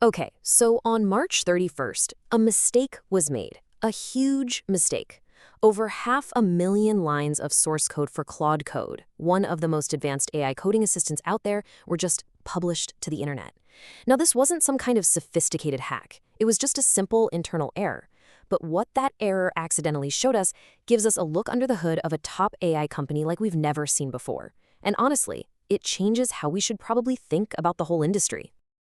Okay, so on March 31st, a mistake was made. A huge mistake. Over 500,000 lines of source code for Claude Code, one of the most advanced AI coding assistants out there, were just published to the internet. Now, this wasn't some kind of sophisticated hack. It was just a simple internal error. But what that error accidentally showed us gives us a look under the hood of a top AI company like we've never seen before. And honestly, it changes how we should probably think about the whole industry.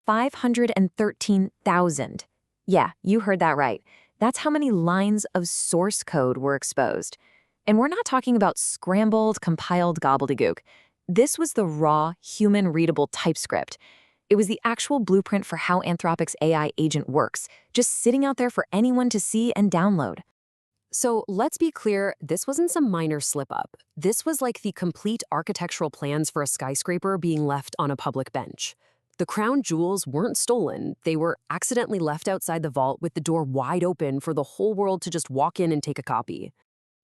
513,000. Yeah, you heard that right. That's how many lines of source code were exposed. And we're not talking about scrambled, compiled gobbledygook. This was the raw, human-readable TypeScript. It was the actual blueprint for how Anthropic's AI agent works, just sitting out there for anyone to see and download. So let's be clear, this wasn't some minor slip-up. This was like the complete architectural plans for a skyscraper being left on a public bench. The crown jewels weren't stolen. They were accidentally left outside the vault with the door wide open for the whole world to just walk in and take a copy.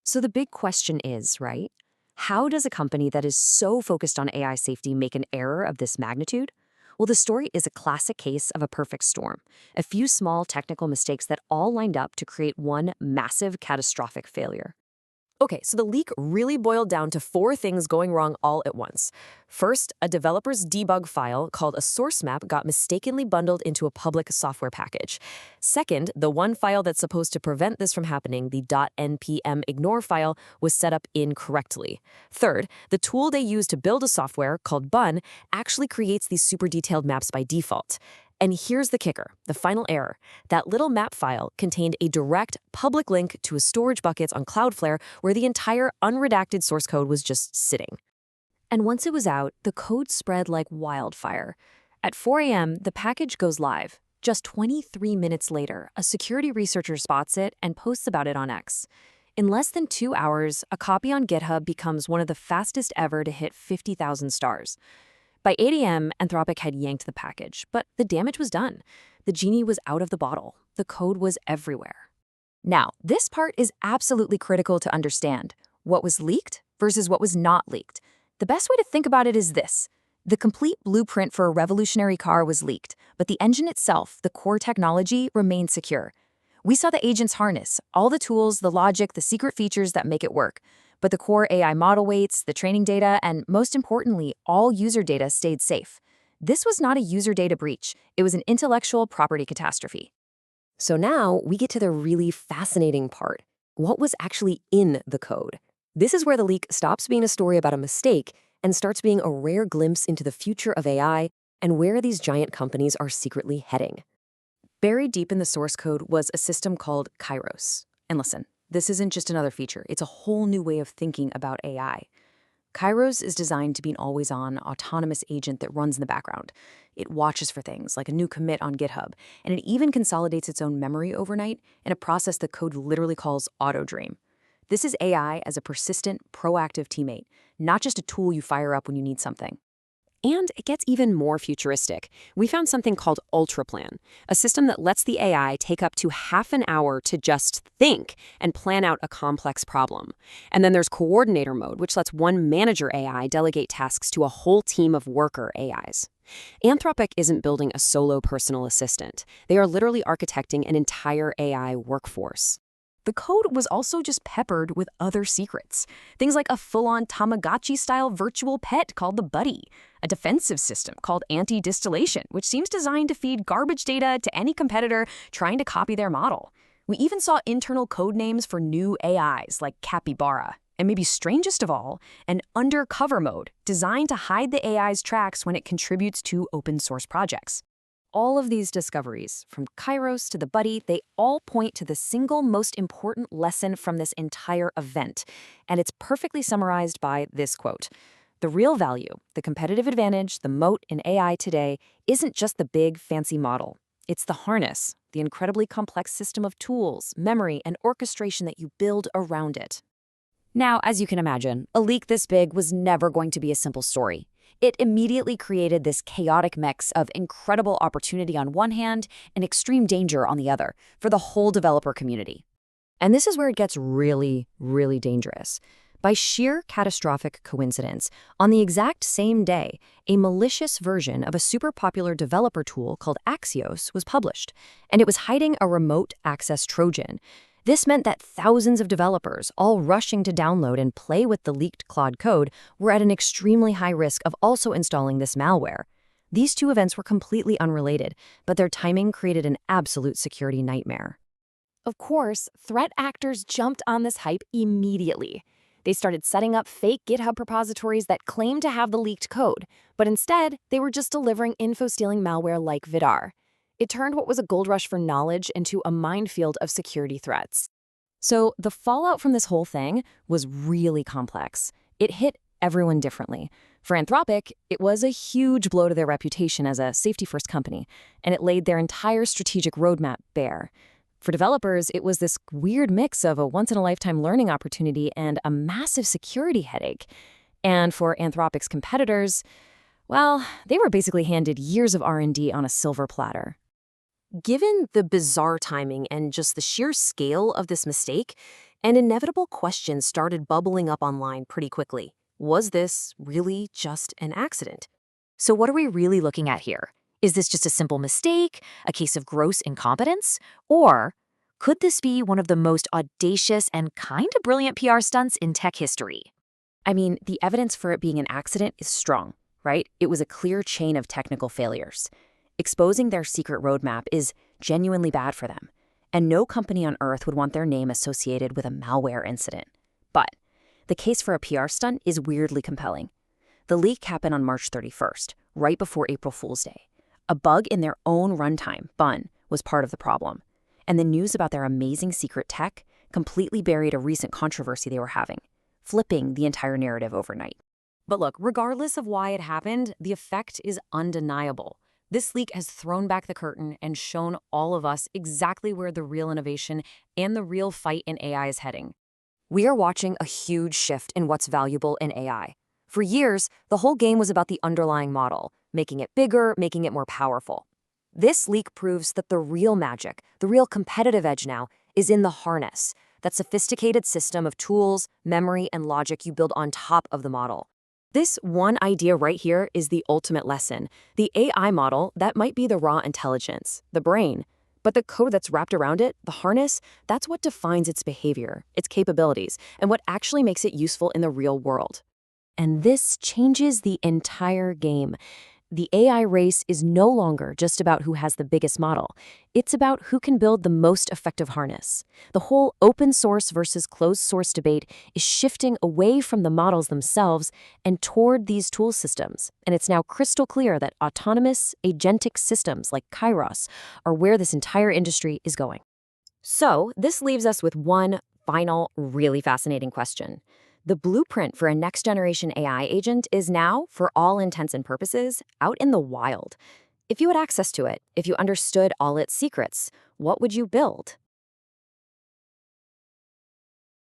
So the big question is, right? How does a company that is so focused on AI safety make an error of this magnitude? Well, the story is a classic case of a perfect storm. A few small technical mistakes that all lined up to create one massive catastrophic failure. Okay, so the leak really boiled down to 4 things going wrong all at once. First, a developer's debug file called a source map got mistakenly bundled into a public software package. Second, the one file that's supposed to prevent this from happening, the .npm ignore file, was set up incorrectly. Third, the tool they use to build a software, called Bun, actually creates these super detailed maps by default. And here's the kicker, the final error. That little map file contained a direct public link to a storage buckets on Cloudflare where the entire unredacted source code was just sitting. And once it was out, the code spread like wildfire. At 4 a.m., the package goes live. Just 23 minutes later, a security researcher spots it and posts about it on X. In less than 2 hours, a copy on GitHub becomes one of the fastest ever to hit 50,000 stars. By 8 a.m., Anthropic had yanked the package, but the damage was done. The genie was out of the bottle. The code was everywhere. Now, this part is absolutely critical to understand. What was leaked versus what was not leaked. The best way to think about it is this. The complete blueprint for a revolutionary car was leaked, but the engine itself, the core technology, remained secure. We saw the agent's harness, all the tools, the logic, the secret features that make it work. But the core AI model weights, the training data, and most importantly, all user data stayed safe. This was not a user data breach. It was an intellectual property catastrophe. So now we get to the really fascinating part. What was actually in the code? This is where the leak stops being a story about a mistake and starts being a rare glimpse into the future of AI and where these giant companies are secretly heading. Buried deep in the source code was a system called Kairos. And listen, this isn't just another feature. It's a whole new way of thinking about AI. Kairos is designed to be an always-on, autonomous agent that runs in the background. It watches for things, like a new commit on GitHub, and it even consolidates its own memory overnight in a process the code literally calls auto-dream. This is AI as a persistent, proactive teammate, not just a tool you fire up when you need something. And it gets even more futuristic. We found something called UltraPlan, a system that lets the AI take up to half an hour to just think and plan out a complex problem. And then there's coordinator mode, which lets one manager AI delegate tasks to a whole team of worker AIs. Anthropic isn't building a solo personal assistant. They are literally architecting an entire AI workforce. The code was also just peppered with other secrets. Things like a full-on Tamagotchi-style virtual pet called the Buddy, a defensive system called anti-distillation, which seems designed to feed garbage data to any competitor trying to copy their model. We even saw internal code names for new AIs like Capybara, and maybe strangest of all, an undercover mode designed to hide the AI's tracks when it contributes to open-source projects. All of these discoveries, from Kairos to the Buddy, they all point to the single most important lesson from this entire event. And it's perfectly summarized by this quote. The real value, the competitive advantage, the moat in AI today isn't just the big, fancy model. It's the harness, the incredibly complex system of tools, memory, and orchestration that you build around it. Now, as you can imagine, a leak this big was never going to be a simple story. It immediately created this chaotic mix of incredible opportunity on one hand and extreme danger on the other for the whole developer community. And this is where it gets really, really dangerous. By sheer catastrophic coincidence, on the exact same day, a malicious version of a super popular developer tool called Axios was published, and it was hiding a remote access Trojan. This meant that thousands of developers, all rushing to download and play with the leaked Claude Code, were at an extremely high risk of also installing this malware. These two events were completely unrelated, but their timing created an absolute security nightmare. Of course, threat actors jumped on this hype immediately. They started setting up fake GitHub repositories that claimed to have the leaked code, but instead, they were just delivering info-stealing malware like Vidar. It turned what was a gold rush for knowledge into a minefield of security threats. So the fallout from this whole thing was really complex. It hit everyone differently. For Anthropic, it was a huge blow to their reputation as a safety-first company, and it laid their entire strategic roadmap bare. For developers, it was this weird mix of a once-in-a-lifetime learning opportunity and a massive security headache. And for Anthropic's competitors, well, they were basically handed years of R&D on a silver platter. Given the bizarre timing and just the sheer scale of this mistake, an inevitable question started bubbling up online pretty quickly. Was this really just an accident? So what are we really looking at here? Is this just a simple mistake, a case of gross incompetence? Or could this be one of the most audacious and kind of brilliant PR stunts in tech history? I mean, the evidence for it being an accident is strong, right? It was a clear chain of technical failures. Exposing their secret roadmap is genuinely bad for them, and no company on Earth would want their name associated with a malware incident. But the case for a PR stunt is weirdly compelling. The leak happened on March 31st, right before April Fool's Day. A bug in their own runtime, Bun, was part of the problem, and the news about their amazing secret tech completely buried a recent controversy they were having, flipping the entire narrative overnight. But look, regardless of why it happened, the effect is undeniable. This leak has thrown back the curtain and shown all of us exactly where the real innovation and the real fight in AI is heading. We are watching a huge shift in what's valuable in AI. For years, the whole game was about the underlying model, making it bigger, making it more powerful. This leak proves that the real magic, the real competitive edge now, is in the harness, that sophisticated system of tools, memory, and logic you build on top of the model. This one idea right here is the ultimate lesson. The AI model, that might be the raw intelligence, the brain, but the code that's wrapped around it, the harness, that's what defines its behavior, its capabilities, and what actually makes it useful in the real world. And this changes the entire game. The AI race is no longer just about who has the biggest model. It's about who can build the most effective harness. The whole open source versus closed source debate is shifting away from the models themselves and toward these tool systems. And it's now crystal clear that autonomous, agentic systems like Kairos are where this entire industry is going. So this leaves us with one final, really fascinating question. The blueprint for a next-generation AI agent is now, for all intents and purposes, out in the wild. If you had access to it, if you understood all its secrets, what would you build?